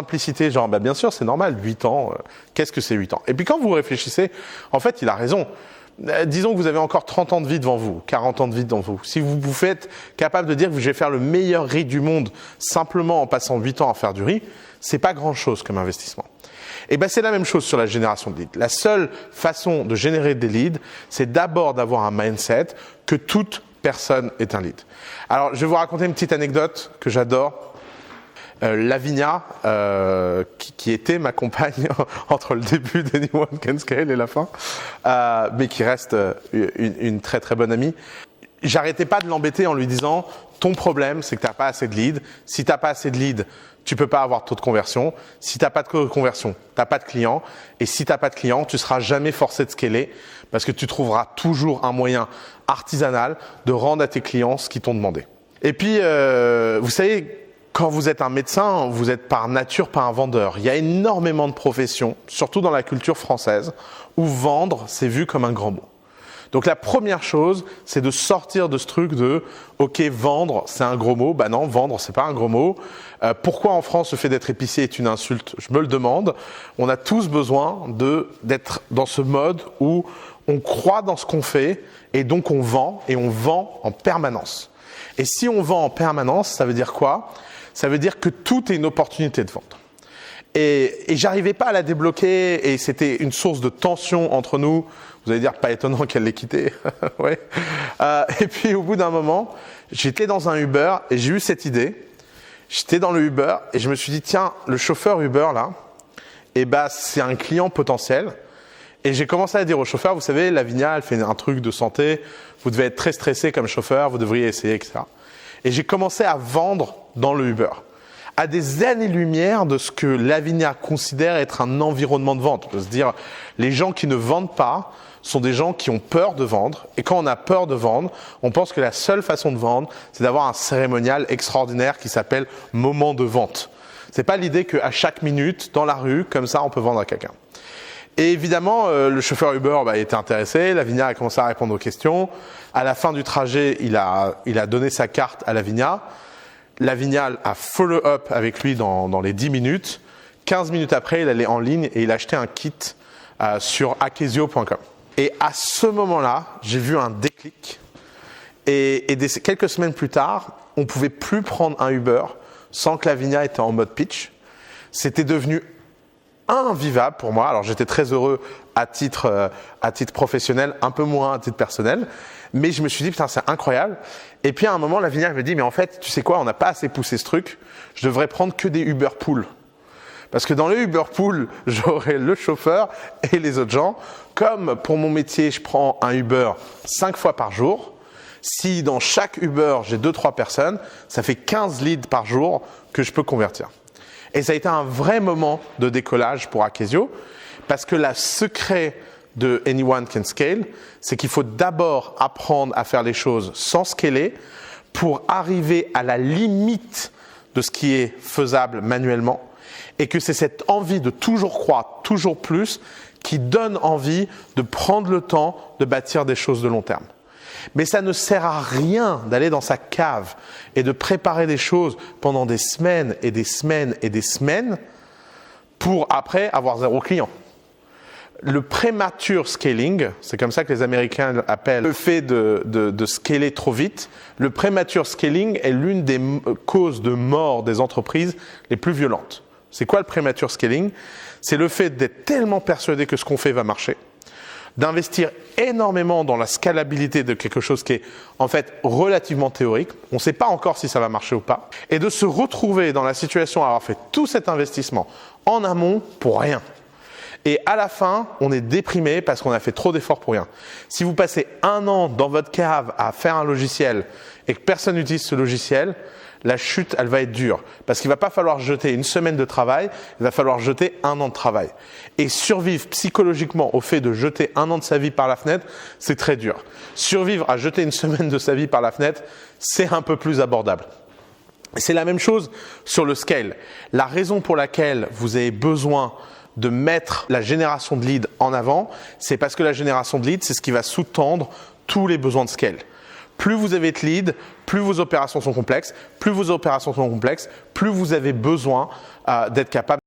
simplicité, genre, bien sûr, c'est normal, 8 ans, qu'est-ce que c'est 8 ans? Et puis quand vous réfléchissez, en fait, il a raison. Disons que vous avez encore 30 ans de vie devant vous, 40 ans de vie devant vous. Si vous vous faites capable de dire que je vais faire le meilleur riz du monde simplement en passant 8 ans à faire du riz, c'est pas grand-chose comme investissement. Et c'est la même chose sur la génération de leads. La seule façon de générer des leads, c'est d'abord d'avoir un mindset que toute personne est un lead. Alors, je vais vous raconter une petite anecdote que j'adore. Lavinia, qui était ma compagne entre le début d'Anyone Can Scale et la fin, mais qui reste une très très bonne amie. J'arrêtais pas de l'embêter en lui disant « Ton problème, c'est que tu n'as pas assez de leads. Si tu n'as pas assez de leads, tu peux pas avoir de taux de conversion. Si tu n'as pas de conversion, tu n'as pas de clients. Et si tu n'as pas de clients, tu seras jamais forcé de scaler parce que tu trouveras toujours un moyen artisanal de rendre à tes clients ce qu'ils t'ont demandé. » Et puis, vous savez, quand vous êtes un médecin, vous êtes par nature pas un vendeur. Il y a énormément de professions, surtout dans la culture française, où vendre, c'est vu comme un grand mot. Donc la première chose, c'est de sortir de ce truc de « Ok, vendre, c'est un gros mot ». Non, vendre, c'est pas un gros mot. Pourquoi en France, le fait d'être épicier est une insulte? Je me le demande. On a tous besoin d'être dans ce mode où on croit dans ce qu'on fait et donc on vend en permanence. Et si on vend en permanence, ça veut dire quoi? Ça veut dire que tout est une opportunité de vente. Et j'arrivais pas à la débloquer et c'était une source de tension entre nous. Vous allez dire, pas étonnant qu'elle l'ait quitté. Ouais. Et puis au bout d'un moment, j'étais dans un Uber et j'ai eu cette idée. J'étais dans le Uber et je me suis dit, tiens, le chauffeur Uber là, c'est un client potentiel. Et j'ai commencé à dire au chauffeur, vous savez, Lavinia, elle fait un truc de santé, vous devez être très stressé comme chauffeur, vous devriez essayer, etc. Et j'ai commencé à vendre dans le Uber, à des années-lumière de ce que Lavinia considère être un environnement de vente. On peut se dire, les gens qui ne vendent pas sont des gens qui ont peur de vendre. Et quand on a peur de vendre, on pense que la seule façon de vendre, c'est d'avoir un cérémonial extraordinaire qui s'appelle moment de vente. C'est pas l'idée qu'à chaque minute, dans la rue, comme ça, on peut vendre à quelqu'un. Et évidemment, le chauffeur Uber était intéressé. Lavinia a commencé à répondre aux questions. À la fin du trajet, il a donné sa carte à Lavinia. Lavinia a follow-up avec lui dans les 10 minutes. 15 minutes après, il allait en ligne et il a acheté un kit sur akesio.com. Et à ce moment-là, j'ai vu un déclic. Et quelques semaines plus tard, on ne pouvait plus prendre un Uber sans que Lavinia était en mode pitch. C'était devenu invivable pour moi. Alors j'étais très heureux à titre professionnel, un peu moins à titre personnel. Mais je me suis dit, putain, c'est incroyable. Et puis à un moment, Lavinia me dit, mais en fait, tu sais quoi, on n'a pas assez poussé ce truc. Je devrais prendre que des Uber Pool. Parce que dans les Uber Pool, j'aurai le chauffeur et les autres gens. Comme pour mon métier, je prends un Uber 5 fois par jour. Si dans chaque Uber, j'ai 2-3 personnes, ça fait 15 leads par jour que je peux convertir. Et ça a été un vrai moment de décollage pour Akesio, parce que le secret de Anyone Can Scale, c'est qu'il faut d'abord apprendre à faire les choses sans scaler pour arriver à la limite de ce qui est faisable manuellement, et que c'est cette envie de toujours croître, toujours plus, qui donne envie de prendre le temps de bâtir des choses de long terme. Mais ça ne sert à rien d'aller dans sa cave et de préparer des choses pendant des semaines et des semaines et des semaines pour après avoir 0 client. Le prémature scaling, c'est comme ça que les Américains appellent le fait de scaler trop vite. Le prémature scaling est l'une des causes de mort des entreprises les plus violentes. C'est quoi le prémature scaling? C'est le fait d'être tellement persuadé que ce qu'on fait va marcher, d'investir énormément dans la scalabilité de quelque chose qui est en fait relativement théorique, on ne sait pas encore si ça va marcher ou pas, et de se retrouver dans la situation à avoir fait tout cet investissement en amont pour rien. Et à la fin, on est déprimé parce qu'on a fait trop d'efforts pour rien. Si vous passez 1 an dans votre cave à faire un logiciel et que personne n'utilise ce logiciel, la chute, elle va être dure. Parce qu'il ne va pas falloir jeter 1 semaine de travail, il va falloir jeter 1 an de travail. Et survivre psychologiquement au fait de jeter 1 an de sa vie par la fenêtre, c'est très dur. Survivre à jeter 1 semaine de sa vie par la fenêtre, c'est un peu plus abordable. C'est la même chose sur le scale. La raison pour laquelle vous avez besoin de mettre la génération de leads en avant, c'est parce que la génération de leads, c'est ce qui va sous-tendre tous les besoins de scale. Plus vous avez de leads, plus vos opérations sont complexes, plus vos opérations sont complexes, plus vous avez besoin d'être capable